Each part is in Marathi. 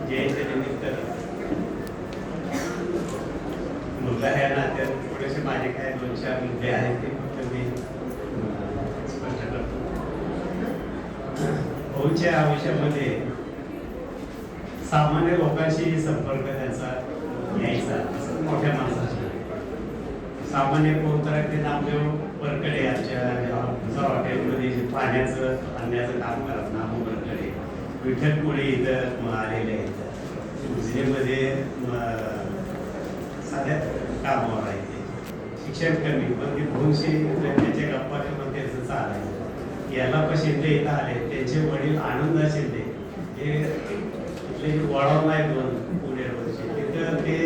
जयंतीनिमित्त मुद्दा ह्या नात्यात थोडेसे माझे काय 2-4 मुद्दे आहेत ते फक्त मी स्पष्ट करतो. भाऊच्या आयुष्यामध्ये सामान्य लोकांशी संपर्क त्यांचा यायचा, असं मोठ्या माणसाशी. सामान्य कोण तर ते नामदेव परकडे आमच्या हॉटेलमध्ये पाण्याचं आणण्याचं काम करत, नामू परकडे. विठ्ठल कोळी इथं आलेले आहेत. उजनीमध्ये साध्या कामावर आहे ते. शिक्षण कमी, पण ते भाऊशी त्याच्या गप्पा किंवा त्याचं चालायचं. याला पण शिंदे इथं आले, त्यांचे वडील आनंद शिंदे हे वळवला आहे 2 पुणे वर्षी. तिथं ते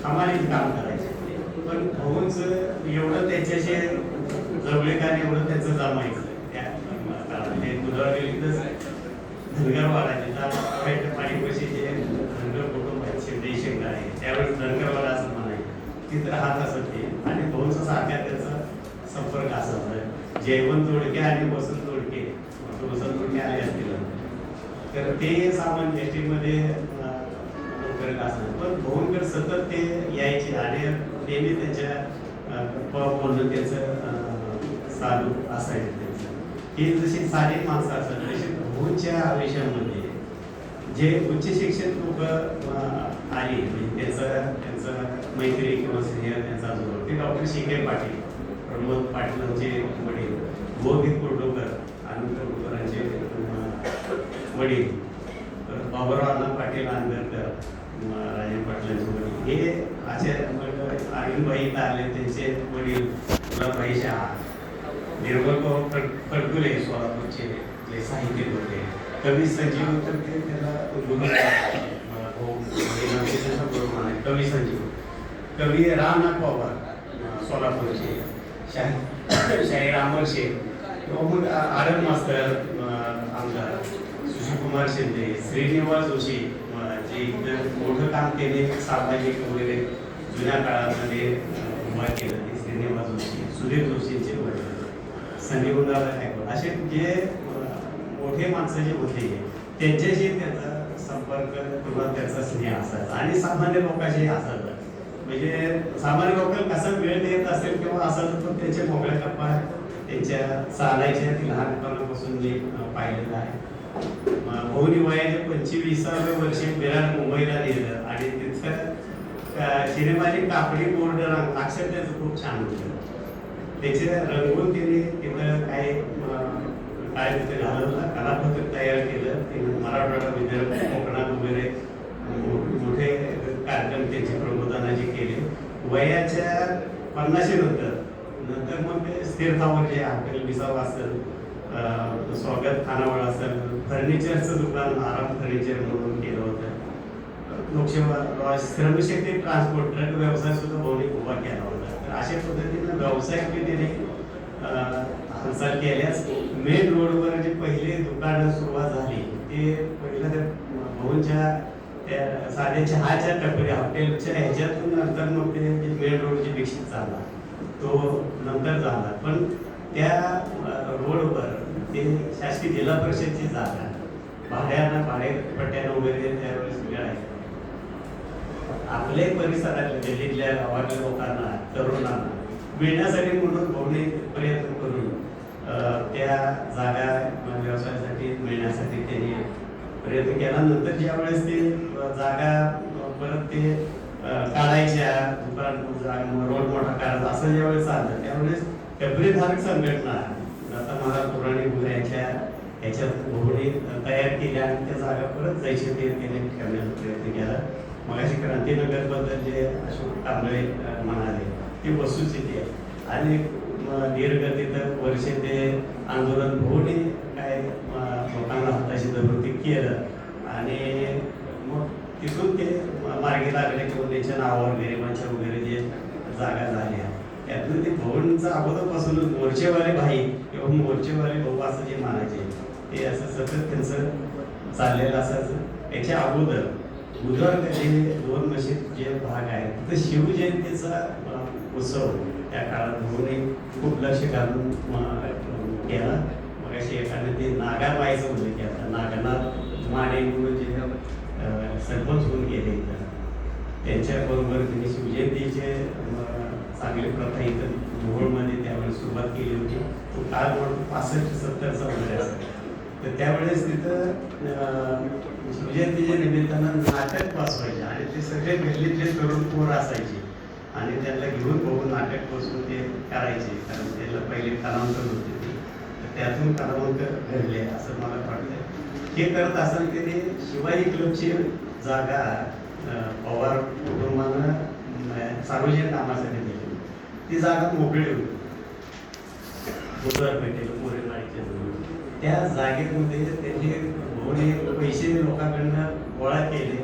हमालीत काम करायचे. पण भाऊंचं एवढं त्याच्याशी जवळीकाने एवढं त्यांचं जमायचं. त्या बुधवार धनगर वाडाचे पाणीपाशी जे धनगर कुटुंब आहेत, शिंदे शेंगा आहे, त्यावेळेस धनगरवाडा असं म्हणाय तिथं राहत असत ते. आणि भाऊंचा सारख्या त्याचा संपर्क असायचा. जयवंत दोडके आणि वसंत दोडके, वसंत दोडके आले असतील तर ते सामान्य एसटीमध्ये करत असतात. पण भाऊंकडे सतत ते यायचे आणि नेहमी त्यांच्या बोलणं त्याचं चालू असायचं त्यांचं. ही जशी साधी माणसं असतात तशी भाऊंच्या आयुष्यामध्ये जे उच्च शिक्षित लोक आली, म्हणजे त्यांचं मैत्री किंवा सिनियर त्यांचा जो ते डॉक्टर शिंगे पाटील, प्रमोद पाटलांचे वडील, गोविंद कुर्डोकर, आनंद कुर्डोकरांचे वडील, बाबुराव अण्णा पाटील आंबेडकर, राजे पाटलांचे वडील, हे असे अरविंदभाई तारले त्यांचे वडील, गुलाबभाई शहा, निर्मल कडकुले सोलापूरचे जे साहित्यिक होते, कवी संजीव तर ते त्याला कवी संजीव, कवी रामनाथ पवार सोलापूरचे, शाहीर अमर शेख, किंवा मग आनंद मास्तर आमदार सुशीलकुमार शिंदे, श्रीनिवास जोशी, जे मोठं काम केले सामाजिक वगैरे जुन्या काळामध्ये उभा केलं ते श्रीनिवास जोशी, सुधीर जोशींचे वडील, संजीवदादा गायकवाड, असे जे मोठे माणसं जे होते त्यांच्याशी त्याचा संपर्क किंवा त्याचा स्नेह असायचा. आणि सामान्य लोकांशी असायचा. म्हणजे सामान्य लोकांना कसा वेळ देत असेल किंवा असायचं, पण त्यांच्या मोकळ्या गप्पा त्यांच्या चालायच्या ती लहानपणापासून मी पाहिलेलं आहे. भाऊनी वयाच्या 25व्या वर्षी विराट मुंबईला लिहिलं आणि तिथं सिनेमाची कापडी बोर्ड अक्षर त्याचं खूप छान होतं. त्याचे रंगवून तिने तिथं काय तिथे घालवलं, कलापथक तयार केलं. तिने मराठवाडा विदर्भ कोकणात वगैरे मोठे कार्यक्रम त्यांचे प्रबोधनाचे केले. वयाच्या 50 नंतर मग ते स्थिरतावर जे हॉटेल विसावा असेल, स्वागत खानावळ असेल, फर्निचरचं दुकान आराम फर्निचर म्हणून केलं होतं. लोकसेवा श्रमशक्ती ट्रान्सपोर्ट ट्रक व्यवसाय सुद्धा भाऊनी उभा केला होता. तर अशा पद्धतीनं व्यावसायिकतेने हालचाल केल्यास मेन रोडवर जे पहिले दुकानं सुरुवात झाली ते पहिलं त्या भाऊंच्या त्या साध्या चहाच्या टपऱ्या हॉटेलच्या ह्याच्यातून नंतर मग ते मेन रोड जे विकसित झाला तो नंतर झाला. पण त्या रोडवर ते शासकीय जिल्हा परिषदची जागा भाडेपट्ट्यानं वगैरे त्यावेळेस मिळायचं. आपल्या परिसरातल्या दिल्लीतल्या गावातल्या लोकांना, तरुणांना मिळण्यासाठी म्हणून भाऊने प्रयत्न करून त्या जागा व्यवसायासाठी मिळण्यासाठी त्यांनी प्रयत्न केला. नंतर ज्या वेळेस ते जागा परत ते काढायच्या, दुकान रोड मोठा करायचा असं ज्यावेळेस चाललं त्यावेळेस टपरीधारक संघटना आता मला पुराणी गुन्ह्याच्या ह्याच्यात भाऊने तयार केल्या आणि त्या जागा परत जायचे ते ठेवण्याचा प्रयत्न केला. मगाशी क्रांतीनगरबद्दल जे अशोक कांबळे म्हणाले ती वस्तुस्थिती आहे. आणि दीर्घ तिथं वर्षे ते आंदोलन भाऊने काय लोकांना हाताशी धरून ते केलं आणि मग तिथून ते मार्गी लागले किंवा त्यांच्या नावावर गरिबांच्या वगैरे जे जागा झाल्या त्यातून ते भाऊंचा अगोदरपासूनच मोर्चेवाले भाई किंवा मोर्चेवाले भाऊ असं जे म्हणायचे ते असं सतत त्यांचं चाललेलं असायचं. याच्या अगोदर बुधवार जे 2 मशीद जे भाग आहेत तिथं शिवजयंतीचा उत्सव त्या काळात भाऊने खूप लक्ष घालून केला. मग अशी एखादं ते नागाबाईचा उल्लेख केला. नागनाथ माने म्हणून जे त्यांच्याबरोबर त्यांनी शिवजयंतीचे चांगली प्रथा इथं मोहोळमध्ये त्यावेळेस सुरुवात केली होती. तो काळ म्हणून 65-70चा वगैरे असेल. तर त्यावेळेस तिथं शिवजयंतीच्या निमित्तानं नाटक बसवायचे आणि ते सगळे गल्लीतले तरुण पोर असायचे आणि त्यांना घेऊन बघून नाटक बसून ते करायचे, कारण त्याला पहिले कलावंत होते ते, तर त्यातून कलावंत घडले असं मला वाटतं. हे करत असताना त्याने शिवाजी क्लबची जागा पवार कुटुंबानं सार्वजनिक कामासाठी दिली. ती जागा मोकळी होती बुधवार पेठेला मोरेमाळीच्या जवळ. त्या जागेमध्ये त्यांनी भाऊने पैसे लोकांकडनं गोळा केले,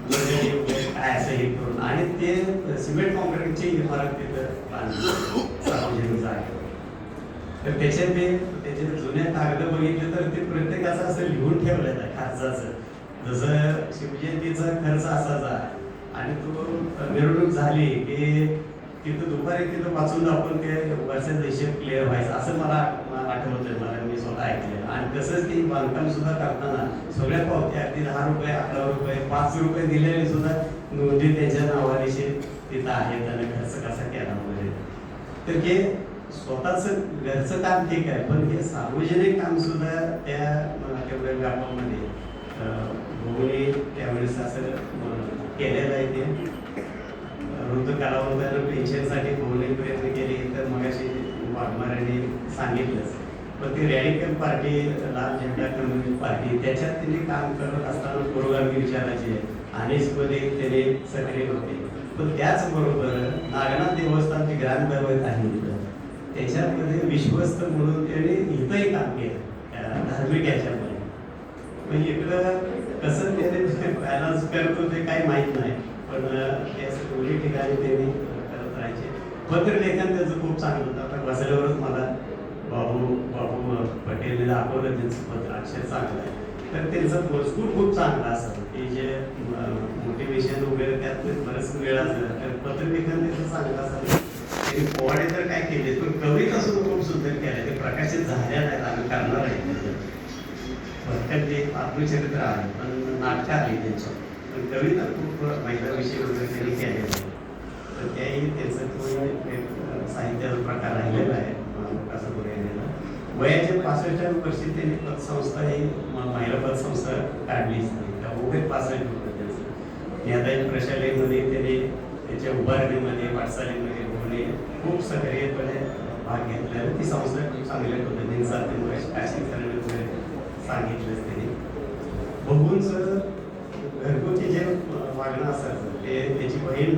वर्गणी वगैरे काय असं हे करून, आणि ते सिमेंट कॉन्क्रीटची इमारत तिथं बांधली सार्वजनिक जागेवर. तर त्याचे जुन्या कागद बघितले तर ते प्रत्येकाचं असं लिहून ठेवलेलं आहे खर्चाचं. जसं शिवजयंतीचा खर्च असायचा आणि तो मिरवणूक झाली की तिथं दुपारी तिथं वाचून आपण ते वर्षाचा हिशेब क्लिअर व्हायचा असं मला आठवतंय. मला मी स्वतः ऐकलेलं. आणि तसंच ती बांधकाम सुद्धा करताना सगळ्या पावत्या अगदी 10 रुपये, 11 रुपये, 5 रुपये दिलेले सुद्धा नोंदी त्यांच्या नावानिशी तिथं आहेत आणि खर्च कसा केला वगैरे. तर हे स्वतःच घरचं काम ठीक आहे, पण हे सार्वजनिक काम सुद्धा त्या तेवढ्या व्यापामध्ये भोवणी त्यावेळेस असं केलेलं आहे. ते वृद्ध कलावंतांना पेन्शनसाठी भोवणी प्रयत्न केले तर मगाशी वाघमारेने सांगितलंच. पण ती रॅडिकल पार्टी, लाल झेंडा कम्युनिस्ट पार्टी, त्याच्यात त्यांनी काम करत असताना पुरोगामी विचाराचे अनेकमध्ये त्याने सक्रिय होते. पण त्याचबरोबर नागनाथ देवस्थानचे ग्रामदैवत आहे त्याच्यामध्ये विश्वस्त म्हणून त्याने इथंही काम केलं धार्मिक याच्यामध्ये. म्हणजे इकडं कसं त्याने बॅलन्स करतो ते काही माहीत नाही, पण त्या दोन्ही ठिकाणी त्यांनी करत राहायचे. पत्रलेखन त्याचं खूप चांगलं होतं. आता बसल्यावरच मला बाबू पटेलने दाखवलं त्यांचं पत्र अक्षर चांगलं आहे. तर त्यांचं मजकूर खूप चांगला असतं, ते जे मोटिवेशन वगैरे त्यात बरंच वेळ असतं. तर पत्रलेखन त्याचं चांगलं असतं. त्यांनी पोवाडे तर काय केले, पण कविता सुद्धा खूप सुंदर केल्या. ते प्रकाशित झाल्या नाहीत, आम्ही करणार आहे. भटकन ते आत्मचरित्र आहे, पण नाटकं आली त्यांच्या, पण कविता खूप महिलाविषयी वगैरे त्यांनी केलेलं. तर त्याही त्याचं एक साहित्याचा प्रकार राहिलेला आहे असं बोलायला. वयाच्या 65व्या वर्षी त्यांनी पतसंस्था ही महिला पतसंस्था काढलीच नाही. त्या उभे 65 होतं त्यांचं. यादाई प्रशालेमध्ये त्यांनी त्याच्या उभारणीमध्ये वाटचालीमध्ये होणे खूप सक्रियपणे भाग घेतला. ती संस्था खूप चांगल्या पद्धतीने सातत्यामुळे काशी करणे वगैरे सांगितलंच त्यांनी. बघूनचं घरगुती जे वागणं असायचं ते त्याची बहीण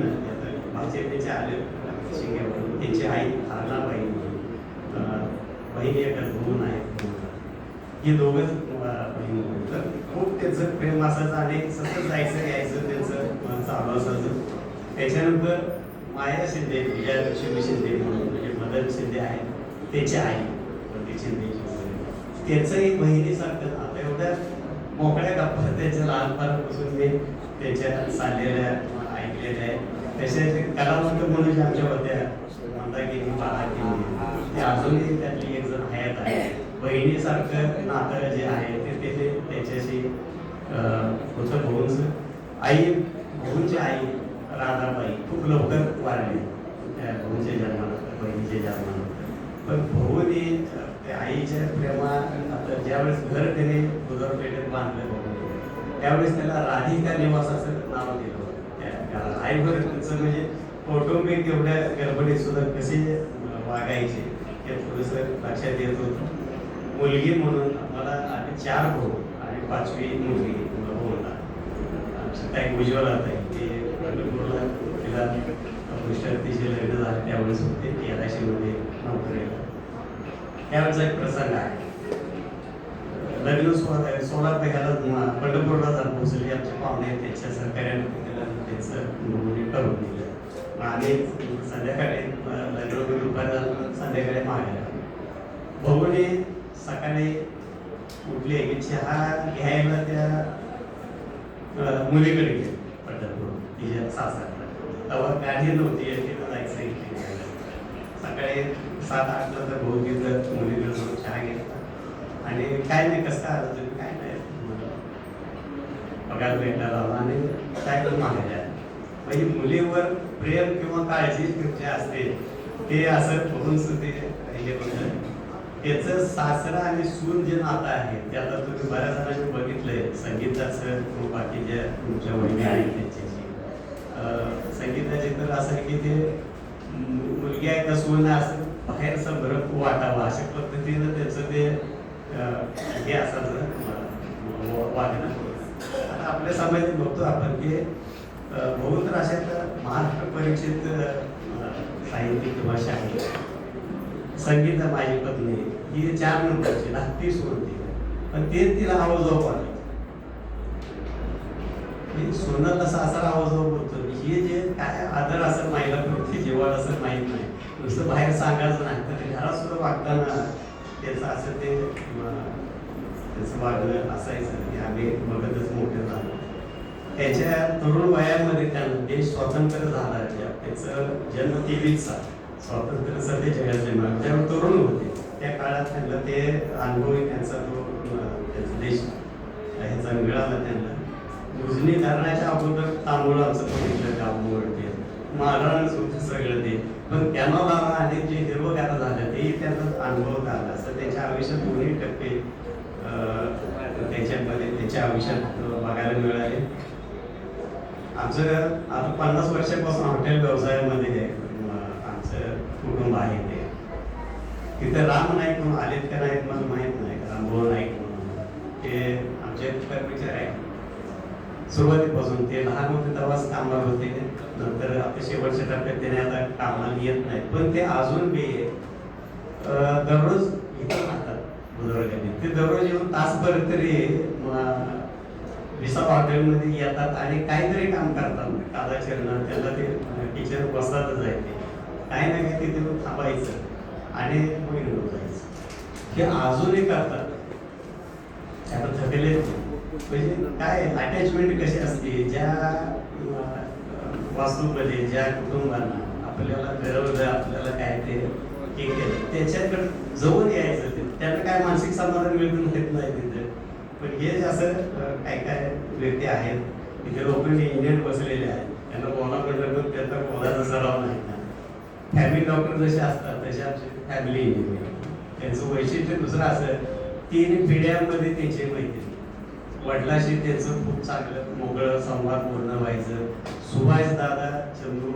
भाजपचे आले शिंगेवरून, त्यांची आई हारणाबाई बहिणी एकच बघून आहेत. हे दोघंच बहीण. तर खूप त्याचं प्रेम असायचं आणि सतत जायचं यायचं त्यांचं चालू असायचं. त्याच्यानंतर माया शिंदे, विजयालक्ष्मी शिंदे म्हणून म्हणजे मदन शिंदे आहेत, त्याची आई प्रतीक शिंदे, त्याचंही बहिणीसारखं. आता एवढ्या मोकळ्या गप्पा त्याच्या लहानपणापासून मी त्याच्या चाललेल्या ऐकलेल्या आहेत. तसेच कलावंत म्हणून ज्या आमच्या होत्या मंदाकिनी, बाळाकिनी, ते अजूनही त्यातली एक जण हयात आहे. बहिणीसारखं नातं जे आहे ते त्याच्याशी होतं. भाऊंचं आई, भाऊंची आई राधाबाई खूप लवकर वारली त्या भाऊंच्या जन्मानंतर, बहिणीच्या जन्मानंतर. पण भाऊने त्या आईच्या प्रेमात आता ज्यावेळेस घर त्याने बुधवारपेठेत बांधलं भाऊ, त्यावेळेस त्याला राधिका निवास असं नाव दिलं होतं. त्या आईवर त्यांचं म्हणजे कौटुंबिक एवढ्या गडबडीत सुद्धा कसे वागायचे हे थोडंसं लक्षात येत होतं. मुलगी म्हणून मला आम्ही 4 भाऊ आणि 5वी मुलगी होता. काही उज्ज्वल आता ते पंढरपूरला तिला तिचे लग्न झाले त्यावेळेस होते तेराशीमध्ये नोकरीला. त्यावेळेचा एक प्रसंग आहे. लग्न 16 ह्याला पंढरपूरला जाऊन पोहोचले आमचे पाहुणे, त्यांच्या सहकार्याने त्यांचं नोंदणी करून दिलं. आणि संध्याकाळी लग्न दुपारी संध्याकाळी मागायला भाऊने सकाळी उठले की चहा घ्यायला त्या मुलीकडे गेले पंढरपूर तिच्या सासऱ्याला. तेव्हा गाडी नव्हती, तिथं जायचं इथे. सकाळी 7-8 नंतर भाऊ तिथं मुलीकडे जाऊन चहा घेतला आणि काय नाही, कसं आलं तुम्ही, काय नाही पगार भेटला लावला आणि काय पण मागायला. म्हणजे मुलीवर प्रेम किंवा काळजी जे असते ते असं बघून ते हे होतं. त्याचं सासरा आणि सून जे नातं आहे ते आता तुम्ही बऱ्याच जणांनी बघितलंय. संगीताचं बाकीच्या तुमच्या वहिनी आहेत त्यांच्याशी संगीताचे तर असं आहे की ते मुलगी आहे का सून आहे असं बाहेरचं भरत वाटावं अशा पद्धतीनं त्याचं ते हे असायचं वागणं. आता आपल्या समाजात बघतो आपण की बहुतर अशा महाराष्ट्र परीक्षेत साहित्य किंवा शाहीर संगीता माझी पत्नी ही 4 नंबरची धाकटी सोडते पण ते तिला आवाजाव पाहिजे. सोनाला सासरा आवाजाव बोलतो हे जे काय आदर असं माहिला प्रत्येक जेवण असं माहीत नाही. नुसतं बाहेर सांगायचं नाही तर घरात सुद्धा वागताना त्याचं असं ते त्याचं वागणं असायचं की आम्ही बघतच मोठे झालो. त्याच्या तरुण वयामध्ये त्यांना देश स्वतंत्र झाला. त्याचं जन्म 23चा स्वातंत्र्य सध्या जगात जन्म त्यावेळी तरुण होते. त्या काळात त्यांना ते अनुभवी त्यांचा तो त्याचा देश ह्याचा मिळाला. त्यांना उजनी धरणाच्या अगोदर तांदूळाचं बघितलं गाव मोडते महाराज होतं सगळं ते पण त्यांना बाबा अनेक जे हिरवगार झालं तेही त्यांना अनुभव आला. असं त्यांच्या आयुष्यात 2% त्याच्यामध्ये त्याच्या आयुष्यात बघायला मिळाले. आमचं आता 50 वर्षापासून हॉटेल व्यवसायामध्ये आमचं कुटुंब आहे. ते तिथे राम नाईक म्हणून आलेत का नाहीत मला माहीत नाही. रामभाऊ नाईक म्हणून ते आमचे कर्मचारी आहेत. सुरुवातीपासून ते लहान होते तेव्हाच कामाला होते. नंतर आता शेवटच्या टप्प्यात त्याने आता कामाला येत नाहीत पण ते अजून बी दररोज इथं राहतात बुजुर्गांनी. ते दररोज येऊन तासभर तरी विसा हॉटेलमध्ये येतात आणि काहीतरी काम करतात. कादा चिरणं त्यांना ते किचन बसतातच आहे. ते काही ना काही तिथे थांबायचं आणि मग निघून जायचं. हे अजूनही करतात. आता थकले म्हणजे काय अटॅचमेंट कशी असते ज्या वास्तूमध्ये ज्या कुटुंबांना आपल्याला घडवलं आपल्याला काय ते हे केलं त्याच्याकडे जवळ यायचं ते त्यांना काय मानसिक समाधान मिळून घेत नाही तिथे. पण हे असं काय काय व्यक्ती आहेत तिथे लोक इंडियन बसलेले आहेत त्यांना बोला म्हटलं पण त्यांचा बोलाचा सराव नाही ना. फॅमिली डॉक्टर जसे असतात तसे आमचे फॅमिली इंजिनियर त्यांचं वैशिष्ट्य दुसरं असं 3 पिढ्यांमध्ये त्यांची मैत्री. वडिलाशी त्यांचं खूप चांगलं मोकळं संवाद पूर्ण व्हायचं. सुभाष दादा चंदू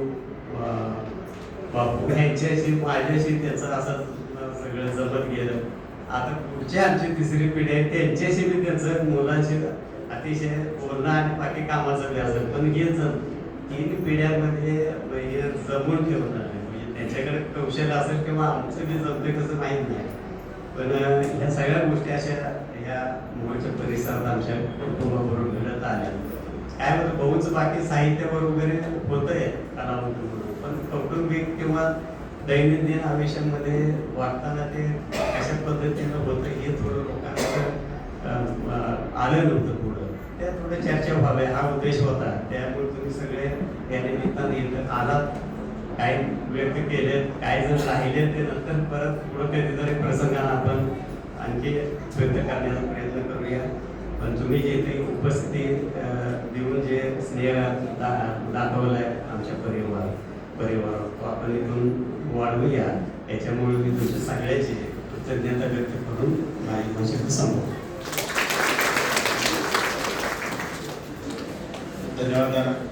बापू ह्यांच्याशी माझ्याशी त्याचं असं सगळं जमत गेलं. आता पुढची आमची 3री पिढी आहे त्यांच्याशी बी त्याचं मुलांशी अतिशय बोलणं आणि बाकी कामाचं व्याज पण हे 3 पिढ्यांमध्ये जमून ठेवणं म्हणजे त्यांच्याकडे कौशल्य असेल किंवा आमचं बी जमते कसं माहीत नाही. पण ह्या सगळ्या गोष्टी अशा ह्या मूळच्या परिसरात आमच्या कुटुंबाबरोबर घडत आल्या. काय होतं बहुच बाकी साहित्यावर वगैरे होतंय कलावंत म्हणून पण कौटुंबिक किंवा दैनंदिन आयुष्यामध्ये वागताना ते कशा पद्धतीनं होतं हे थोडं लोकांना आलं नव्हतं. पुढं त्या थोडं चर्चा व्हाव्या हा उद्देश होता. त्यामुळे तुम्ही सगळे या निमित्ताने इथं आलात. काय व्यक्त केलेत काय जर राहिले ते नंतर परत पुढं कधीतरी प्रसंगाने आपण आणखी व्यक्त करण्याचा प्रयत्न करूया. पण तुम्ही जे ते उपस्थिती देऊन जे स्नेह दाखवलाय आमच्या परिवारावर तो आपण इथून वाढवूया. याच्यामुळे मी तुमच्या सगळ्याची कृतज्ञता व्यक्त करून माझी भाषण संपवतो. धन्यवाद.